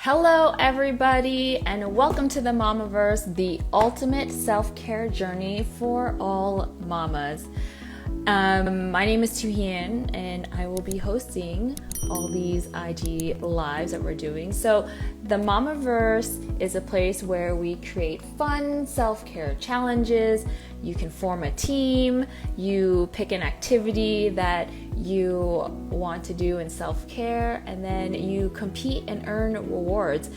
Hello, everybody, and welcome to the Mamaverse, the ultimate self-care journey for all mamas. My name is Tu-Hien, and I will be hosting all these IG lives that we're doing. So the Mamaverse is a place where we create fun self-care challenges. You can form a team, you pick an activity that you want to do in self-care, and then you compete and earn rewards.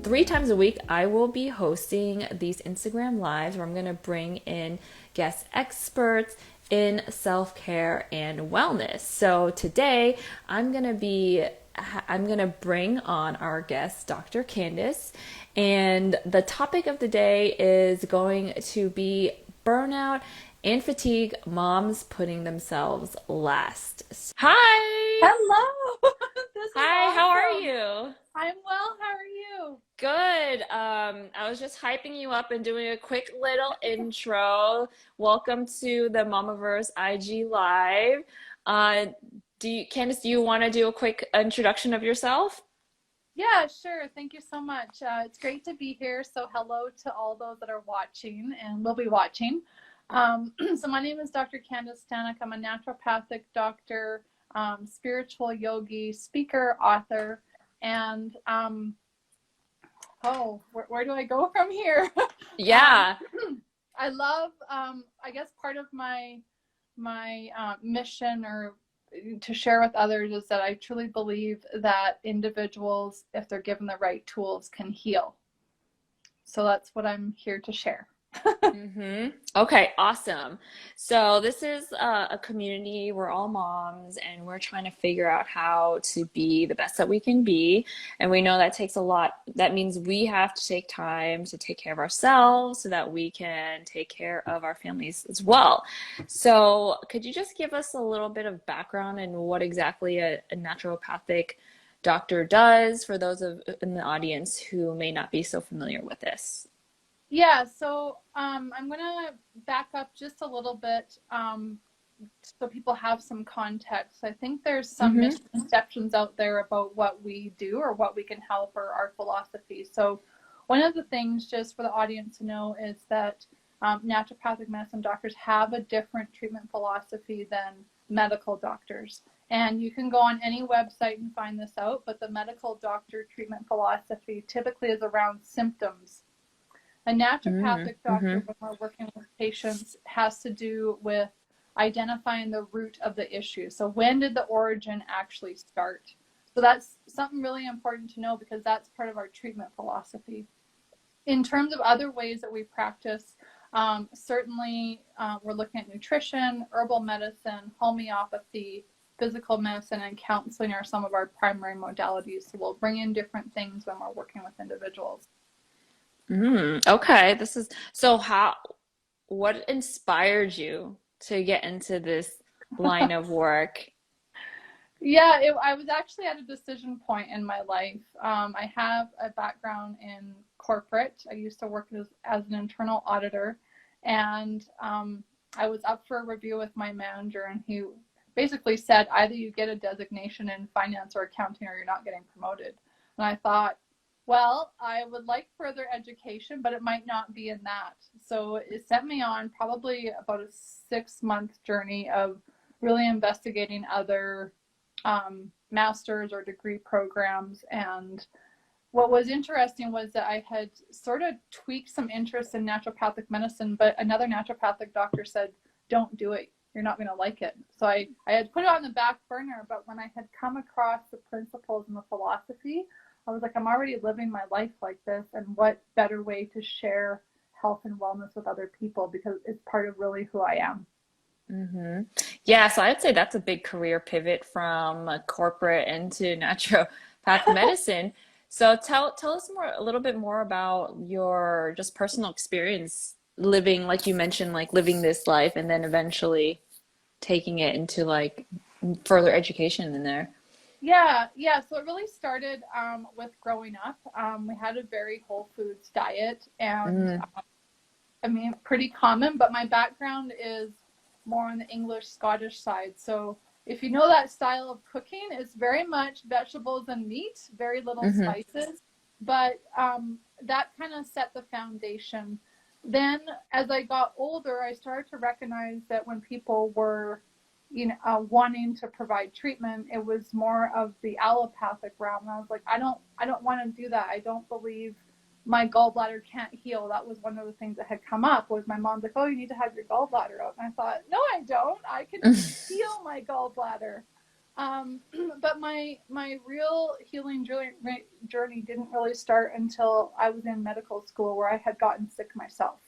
3 times a week, I will be hosting these Instagram lives where I'm going to bring in guest experts in self-care and wellness. So today I'm going to bring on our guest, Dr. Candace, and the topic of the day is going to be burnout and fatigue, moms putting themselves last. Hi! Hello. This is Hi, awesome. how are you? I'm well. How are you? Good. I was just hyping you up and doing a quick little intro. Welcome to the Mamaverse IG Live. Uh, Candice, do you want to do a quick introduction of yourself? Yeah, sure. Thank you so much. It's great to be here. So hello to all those that are watching and will be watching. So my name is Dr. Candice Staniek. I'm a naturopathic doctor, spiritual yogi, speaker, author, and where do I go from here? Yeah. I love, I guess part of my mission or to share with others is that I truly believe that individuals, if they're given the right tools, can heal. So that's what I'm here to share. Okay, awesome. So this is a community. We're all moms, and we're trying to figure out how to be the best that we can be. And we know that takes a lot. That means we have to take time to take care of ourselves so that we can take care of our families as well. So could you just give us a little bit of background in what exactly a naturopathic doctor does for those in the audience who may not be so familiar with this? Yeah, so I'm going to back up just a little bit so people have some context. I think there's some Mm-hmm. misconceptions out there about what we do or what we can help or our philosophy. So one of the things just for the audience to know is that naturopathic medicine doctors have a different treatment philosophy than medical doctors. And you can go on any website and find this out, but the medical doctor treatment philosophy typically is around symptoms. A naturopathic doctor, Mm-hmm. when we're working with patients, has to do with identifying the root of the issue. So when did the origin actually start? So that's something really important to know because that's part of our treatment philosophy. In terms of other ways that we practice, certainly we're looking at nutrition, herbal medicine, homeopathy, physical medicine, and counseling are some of our primary modalities. So we'll bring in different things when we're working with individuals. Okay, this is so what inspired you to get into this line of work? Yeah, I was actually at a decision point in my life. I have a background in corporate. I used to work as an internal auditor, and I was up for a review with my manager, and he basically said, either you get a designation in finance or accounting, or you're not getting promoted. And I thought, well, I would like further education, but it might not be in that. So it sent me on probably about a 6-month journey of really investigating other master's or degree programs. And what was interesting was that I had sort of tweaked some interest in naturopathic medicine, but another naturopathic doctor said, don't do it. You're not going to like it. So I had put it on the back burner, but when I had come across the principles and the philosophy, I was like, I'm already living my life like this. And what better way to share health and wellness with other people, because it's part of really who I am. hmm Yeah, so I'd say that's a big career pivot from corporate into naturopath medicine. So tell us a little bit more about your just personal experience living, like you mentioned, like living this life and then eventually taking it into like further education in there. Yeah. So it really started with growing up. We had a very whole foods diet, and Mm, I mean, pretty common. But my background is more on the English Scottish side. So if you know that style of cooking, it's very much vegetables and meat, very little Mm-hmm. spices. But that kind of set the foundation. Then as I got older, I started to recognize that when people were, wanting to provide treatment, it was more of the allopathic realm. And I was like, I don't want to do that. I don't believe my gallbladder can't heal. That was one of the things that had come up, was my mom's like, oh, you need to have your gallbladder out. And I thought, no, I don't. I can heal my gallbladder. But my real healing journey didn't really start until I was in medical school, where I had gotten sick myself.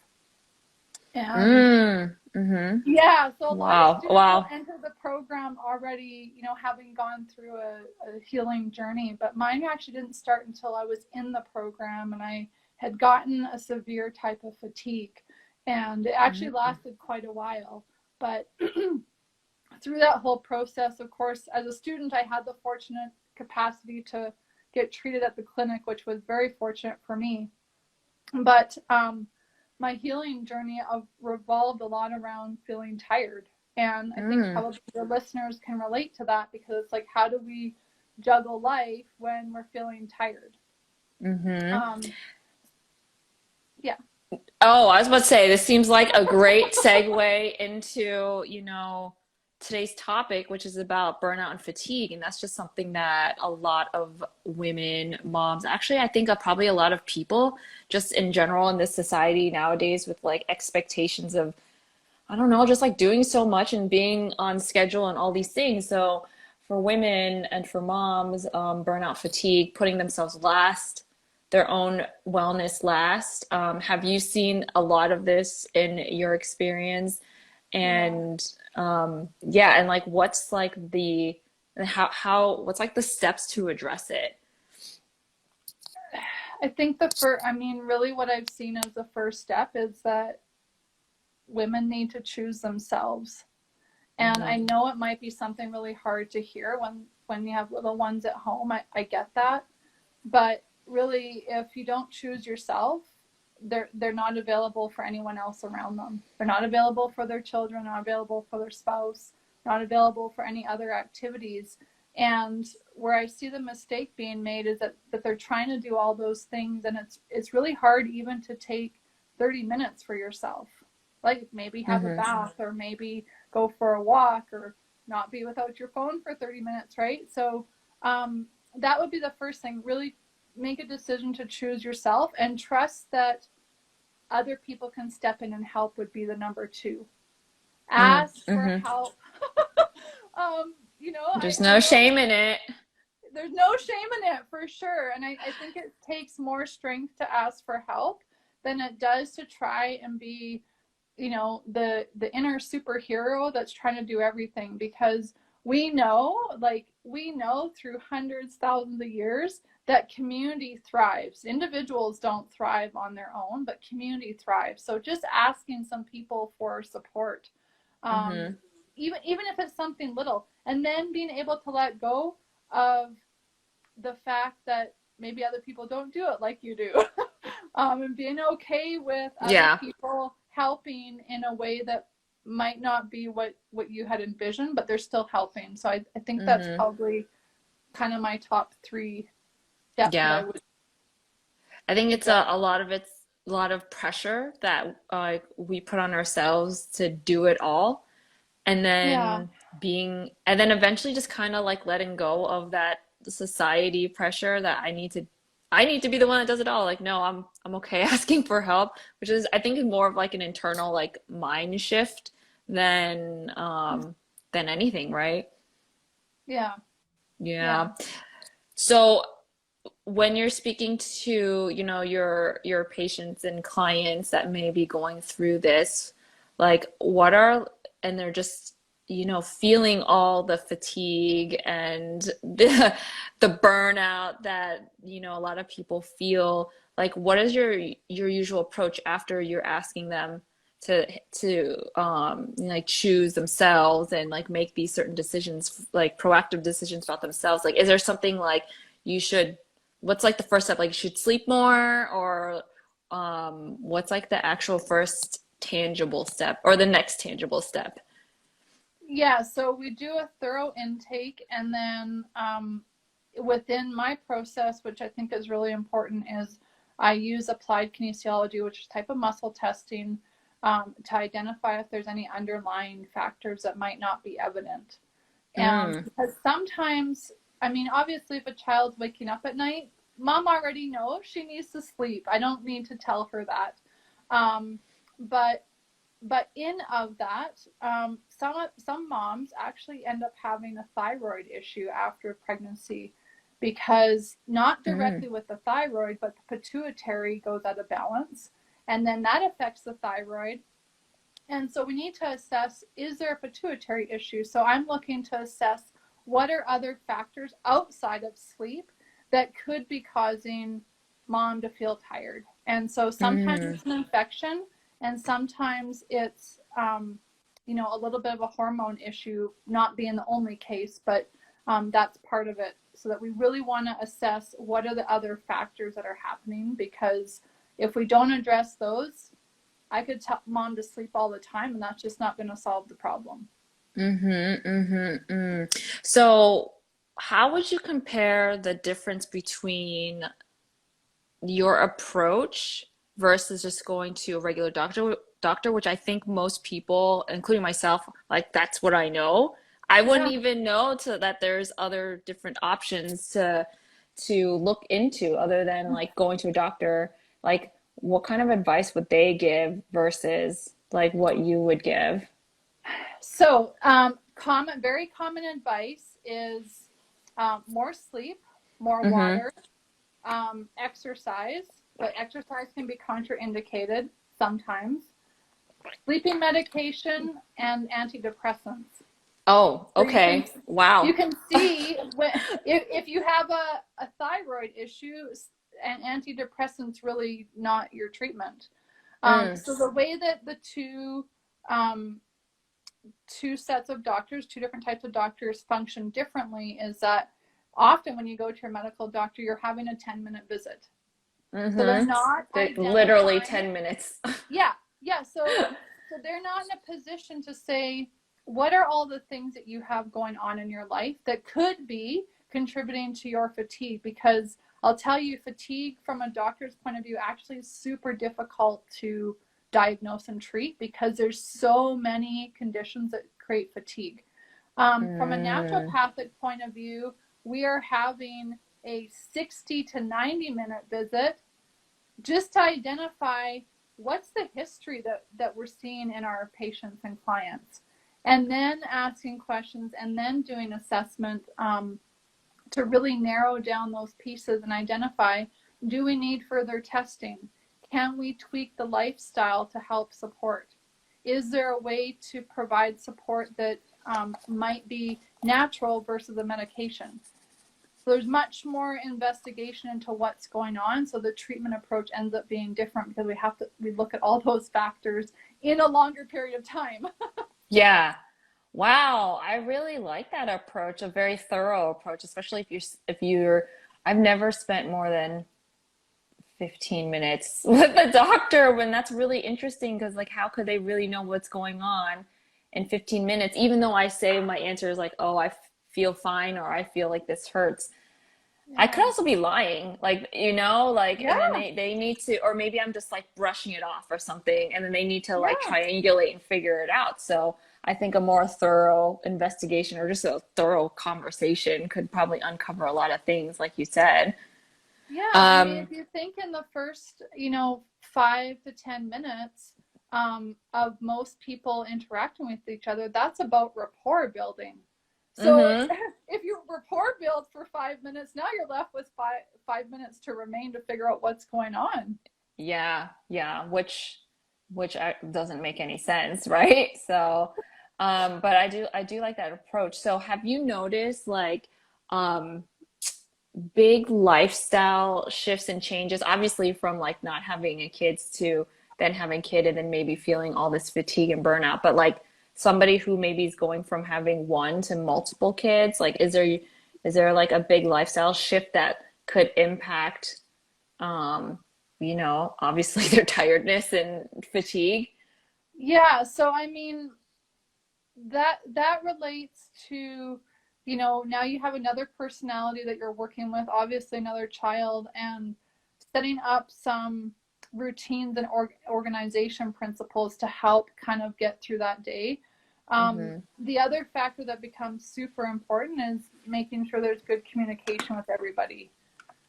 And Mm-hmm. yeah, so a lot of Wow. students will Wow. enter the program already, having gone through a healing journey. But mine actually didn't start until I was in the program, and I had gotten a severe type of fatigue. And it actually lasted quite a while. But through that whole process, of course, as a student, I had the fortunate capacity to get treated at the clinic, which was very fortunate for me. But my healing journey revolved a lot around feeling tired. And I think probably your listeners can relate to that, because it's like, how do we juggle life when we're feeling tired? Yeah. Oh, I was about to say, this seems like a great segue into, today's topic, which is about burnout and fatigue. And that's just something that a lot of women, moms, actually, I think probably a lot of people just in general in this society nowadays, with like expectations of, I don't know, just like doing so much and being on schedule and all these things. So for women and for moms, burnout, fatigue, putting themselves last, their own wellness last. Have you seen a lot of this in your experience? And and like what's like what's like the steps to address it? I think really what I've seen as the first step is that women need to choose themselves. And I know it might be something really hard to hear when you have little ones at home. I get that. But really, if you don't choose yourself, they're not available for anyone else around them. They're not available for their children, not available for their spouse, not available for any other activities. And where I see the mistake being made is that they're trying to do all those things, and it's really hard even to take 30 minutes for yourself. Like maybe have a bath, or maybe go for a walk, or not be without your phone for 30 minutes, right? So that would be the first thing. Really make a decision to choose yourself, and trust that other people can step in and help would be the number two. Ask for help. There's no shame in it. There's no shame in it, for sure. And I think it takes more strength to ask for help than it does to try and be, the inner superhero that's trying to do everything. Because we know through hundreds, thousands of years that community thrives. Individuals don't thrive on their own, but community thrives. So just asking some people for support, even if it's something little, and then being able to let go of the fact that maybe other people don't do it like you do, and being okay with other people helping in a way that might not be what you had envisioned, but they're still helping. So I think that's probably kind of my top three steps. Yeah. I think it's a lot of pressure that we put on ourselves to do it all, and then and then eventually just kind of like letting go of that society pressure that I need to be the one that does it all. Like, no, I'm okay asking for help, which is, I think, is more of like an internal like mind shift than anything, right? Yeah. So when you're speaking to, your patients and clients that may be going through this, like and they're just, feeling all the fatigue and the burnout that, a lot of people feel, like, what is your usual approach after you're asking them to like choose themselves and like make these certain decisions, like proactive decisions about themselves? Like, is there something like what's like the first step? Like, you should sleep more, or what's like the actual first tangible step or the next tangible step? Yeah, so we do a thorough intake, and then within my process, which I think is really important, is I use applied kinesiology, which is a type of muscle testing, to identify if there's any underlying factors that might not be evident. Mm. Because sometimes, I mean, obviously, if a child's waking up at night, mom already knows she needs to sleep. I don't need to tell her that. Um, but in of that, some moms actually end up having a thyroid issue after pregnancy, because not Mm. directly with the thyroid, but the pituitary goes out of balance, and then that affects the thyroid. And so we need to assess, is there a pituitary issue? So I'm looking to assess what are other factors outside of sleep that could be causing mom to feel tired. And so sometimes Mm. it's an infection, and sometimes it's, a little bit of a hormone issue, not being the only case, but that's part of it. So that we really want to assess what are the other factors that are happening, because if we don't address those, I could tell mom to sleep all the time, and that's just not going to solve the problem. Mm-hmm, mm-hmm, So, how would you compare the difference between your approach versus just going to a regular doctor, which I think most people, including myself, like that's what I know. I wouldn't Yeah. even know that there's other different options to look into other than like going to a doctor. Like, what kind of advice would they give versus like what you would give? So, very common advice is more sleep, more Mm-hmm. water, exercise, but exercise can be contraindicated sometimes. Sleeping medication and antidepressants. Oh, So okay. you Wow. can see when, if you have a thyroid issue, and antidepressants really not your treatment. Mm. So the way that the um, two sets of doctors, two different types of doctors function differently is that often when you go to your medical doctor, you're having a 10-minute visit. So they're Mm-hmm. not Like literally identifying. 10 minutes. Yeah, yeah. So they're not in a position to say, what are all the things that you have going on in your life that could be contributing to your fatigue? Because I'll tell you, fatigue from a doctor's point of view actually is super difficult to diagnose and treat, because there's so many conditions that create fatigue. From a Mm. naturopathic point of view, we are having a 60 to 90-minute visit just to identify what's the history that we're seeing in our patients and clients, and then asking questions, and then doing assessment, to really narrow down those pieces and identify, do we need further testing? Can we tweak the lifestyle to help support? Is there a way to provide support that might be natural versus a medication? So there's much more investigation into what's going on. So the treatment approach ends up being different, because we look at all those factors in a longer period of time. Yeah. Wow. I really like that approach, a very thorough approach, especially if you're I've never spent more than 15 minutes with the doctor when that's really interesting because like how could they really know what's going on in 15 minutes even though I say my answer is like, "Oh, I feel fine," or "I feel like this hurts." I could Yeah. also be lying, like, like, and then Yeah. they need to, or maybe I'm just like brushing it off or something, and then they need to like Yeah. triangulate and figure it out. So I think a more thorough investigation or just a thorough conversation could probably uncover a lot of things, like you said. Yeah. I mean, Um, if you think in the first, 5 to 10 minutes of most people interacting with each other, that's about rapport building. So mm-hmm. if you rapport build for 5 minutes, now you're left with five minutes to remain to figure out what's going on. Yeah, yeah, which doesn't make any sense, right? So, but I do like that approach. So, have you noticed like um big lifestyle shifts and changes, obviously from like not having a kids to then having kid and then maybe feeling all this fatigue and burnout, but like somebody who maybe is going from having one to multiple kids, like is there like a big lifestyle shift that could impact um, obviously their tiredness and fatigue? Yeah. So, I mean, that relates to, now you have another personality that you're working with, obviously another child, and setting up some routines and organization principles to help kind of get through that day. The other factor that becomes super important is making sure there's good communication with everybody.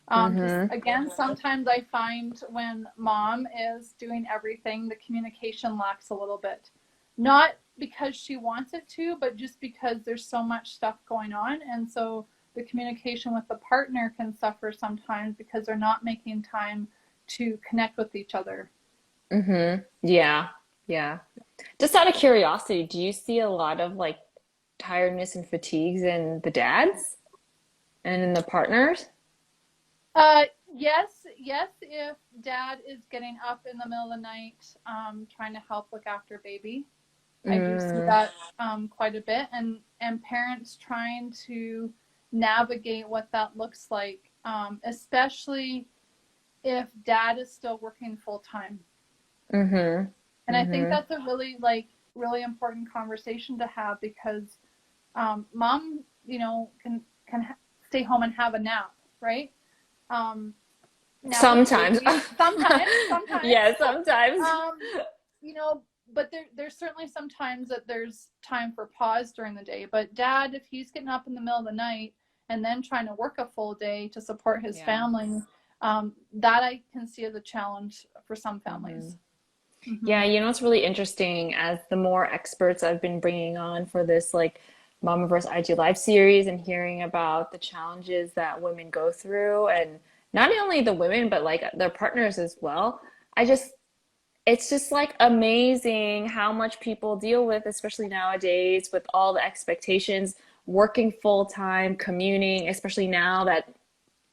Again, sometimes I find when mom is doing everything, the communication lacks a little bit. Not because she wants it to, but just because there's so much stuff going on. And so the communication with the partner can suffer sometimes because they're not making time to connect with each other. Yeah. Yeah. Just out of curiosity, do you see a lot of like tiredness and fatigues in the dads and in the partners? Yes, if dad is getting up in the middle of the night, trying to help look after baby. I do see that quite a bit, and parents trying to navigate what that looks like, especially if dad is still working full time. And I think that's a really important conversation to have, because mom, can stay home and have a nap, right? Now Sometimes. sometimes. Yeah, sometimes. But there's certainly sometimes that there's time for pause during the day. But dad, if he's getting up in the middle of the night and then trying to work a full day to support his family, that I can see as a challenge for some families. Yeah, it's really interesting, as the more experts I've been bringing on for this like Mamaverse IG Live series and hearing about the challenges that women go through, and not only the women but like their partners as well. It's just like amazing how much people deal with, especially nowadays with all the expectations, working full time, commuting, especially now that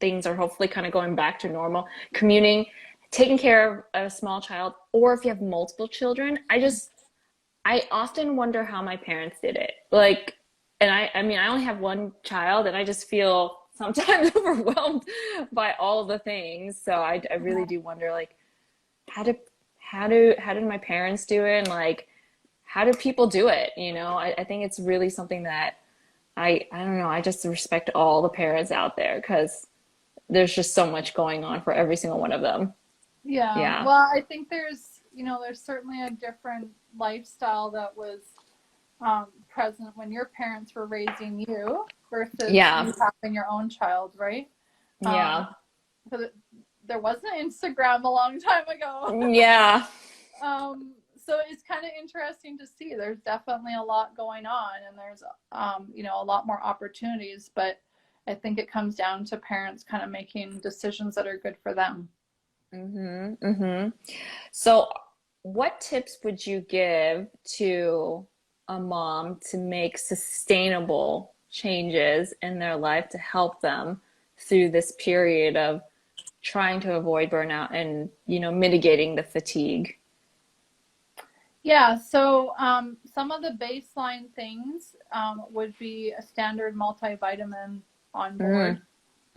things are hopefully kind of going back to normal, commuting, taking care of a small child, or if you have multiple children. I often wonder how my parents did it. Like, and I mean, I only have one child, and I just feel sometimes overwhelmed by all the things. So I really do wonder, like, how did my parents do it? And like, how do people do it? I think it's really something that I don't know. I just respect all the parents out there, because there's just so much going on for every single one of them. Yeah. Yeah. Well, I think there's certainly a different lifestyle that was present when your parents were raising you versus you having your own child, right? Yeah. Because there wasn't Instagram a long time ago. Yeah. So it's kind of interesting to see. There's definitely a lot going on, and there's a lot more opportunities, but I think it comes down to parents kind of making decisions that are good for them. So what tips would you give to a mom to make sustainable changes in their life to help them through this period of trying to avoid burnout and, mitigating the fatigue? Yeah, so some of the baseline things would be a standard multivitamin on board.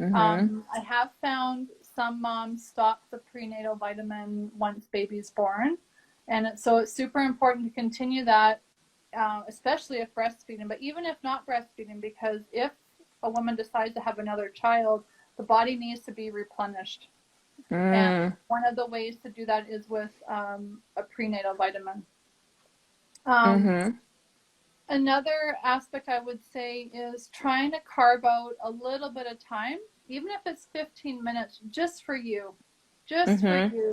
I have found some moms stop the prenatal vitamin once baby's born. And so it's super important to continue that, especially if breastfeeding, but even if not breastfeeding, because if a woman decides to have another child, the body needs to be replenished. And one of the ways to do that is with a prenatal vitamin. Another aspect I would say is trying to carve out a little bit of time, even if it's 15 minutes, just for you, to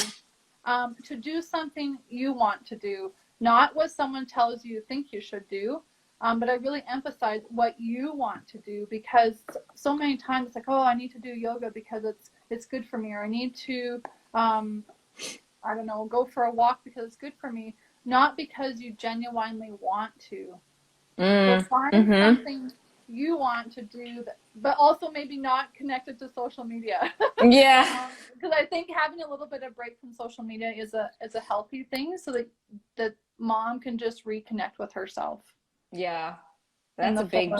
do something you want to do, not what someone tells you think you should do. But I really emphasize what you want to do, because so many times it's like, oh, I need to do yoga because it's good for me, or I need to, I don't know, go for a walk because it's good for me, not because you genuinely want to. So find something you want to do, but also maybe not connected to social media. Yeah. Because I think having a little bit of break from social media is a healthy thing, so that mom can just reconnect with herself. Yeah. That's a big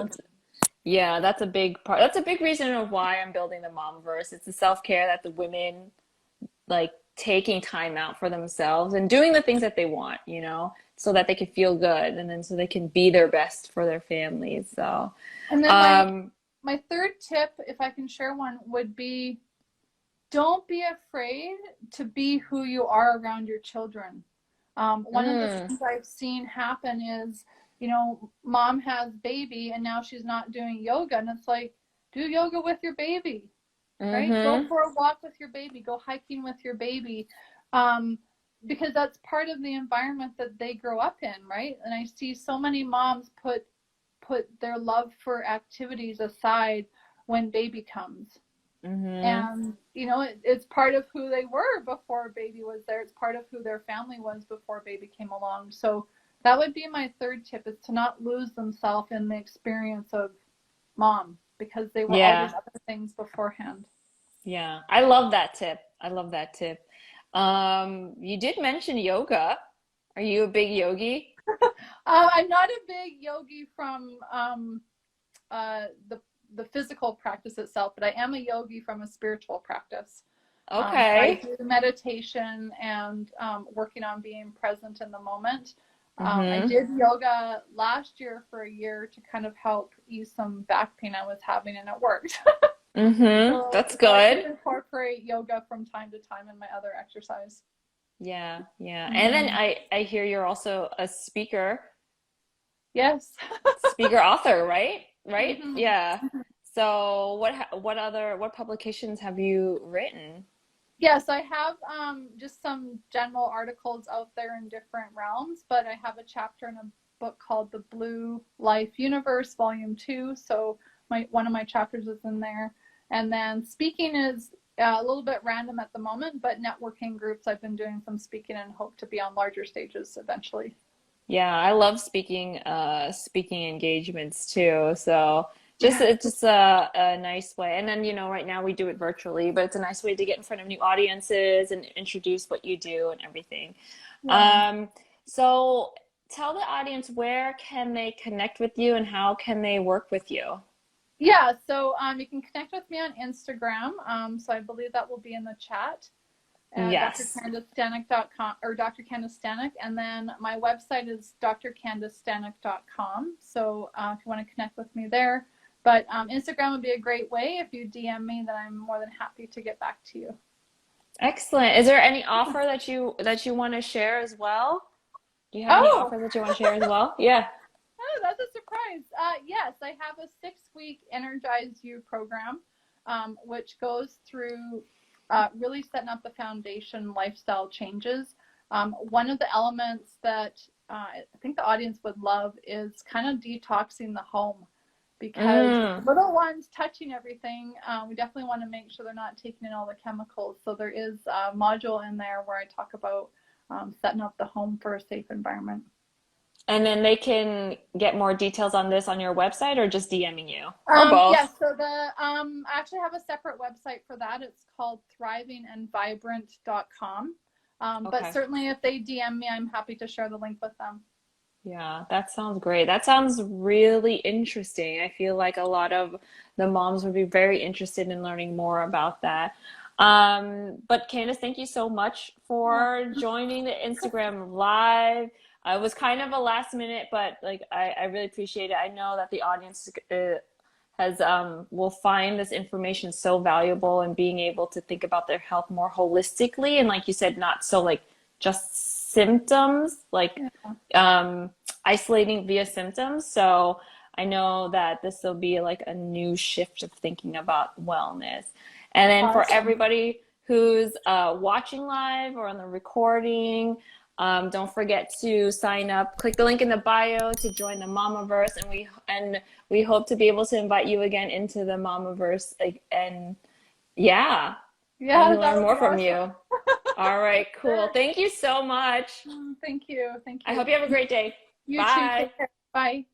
part. That's a big reason of why I'm building the Mamaverse. It's the self-care that the women like, taking time out for themselves and doing the things that they want, so that they can feel good, and then so they can be their best for their families. So, And then um, my third tip, if I can share one, would be don't be afraid to be who you are around your children. One of the things I've seen happen is, you know, mom has baby and now she's not doing yoga. And it's like, do yoga with your baby, right? Go for a walk with your baby, go hiking with your baby. Because that's part of the environment that they grow up in, right? And I see so many moms put their love for activities aside when baby comes. And, you know, it's part of who they were before baby was there. It's part of who their family was before baby came along. So that would be my third tip, is to not lose themselves in the experience of mom, because they were all these other things beforehand. Yeah, I love that tip. I love that tip. You did mention yoga. Are you a big yogi? I'm not a big yogi from the physical practice itself, but I am a yogi from a spiritual practice. So I do meditation and working on being present in the moment. I did yoga last year for a year to kind of help ease some back pain I was having, and it worked. That's So I do good. incorporate yoga from time to time in my other exercise. Yeah, yeah. And then I hear you're also a Yes. speaker author, right? Right? Mhm. Yeah. So what publications have you written? Yes, I have just some general articles out there in different realms, but I have a chapter in a book called The Blue Life Universe, Volume 2. So one of my chapters is in there. And then speaking is a little bit random at the moment, but networking groups, I've been doing some speaking and hope to be on larger stages eventually. Yeah, I love speaking engagements too. So just Yeah. it's just a nice way. And then, right now we do it virtually, but it's a nice way to get in front of new audiences and introduce what you do and everything. Yeah. Um, so tell the audience, where can they connect with you and how can they work with you? Yeah, so you can connect with me on Instagram. So I believe that will be in the chat. Yes. drcandicestanek.com or Dr. Candice Staniek. And then my website is drcandicestanek.com. So if you want to connect with me there. But Instagram would be a great way. If you DM me, then I'm more than happy to get back to you. Excellent. Is there any offer that you want to share as well? Do you have any Oh, offers that you want to share as well? Yeah. oh, that's a surprise. Yes, I have a 6-week Energize You program, which goes through really setting up the foundation lifestyle changes. One of the elements that I think the audience would love is kind of detoxing the home, because little ones touching everything, we definitely want to make sure they're not taking in all the chemicals. So there is a module in there where I talk about setting up the home for a safe environment. And then they can get more details on this on your website or just DMing you or both. Yes, so I actually have a separate website for that. It's called thrivingandvibrant.com. But Okay. certainly if they DM me, I'm happy to share the link with them. Yeah, that sounds great. That sounds really interesting. I feel like a lot of the moms would be very interested in learning more about that. But Candace, thank you so much Oh, for joining the Instagram live. It was kind of a last minute, but like I really appreciate it. I know that the audience has will find this information so valuable, and being able to think about their health more holistically, and like you said, not so like just symptoms, like yeah. isolating via symptoms. So I know that this will be like a new shift of thinking about wellness. And then for Awesome. everybody who's watching live or on the recording, don't forget to sign up. Click the link in the bio to join the Mamaverse, and we hope to be able to invite you again into the Mamaverse, and yeah, Yeah, and that learn would more be from awesome. you. All right, cool. Sure. Thank you so much. Thank you. Thank I you. hope you have a great day. You too. Bye. Take care. Bye.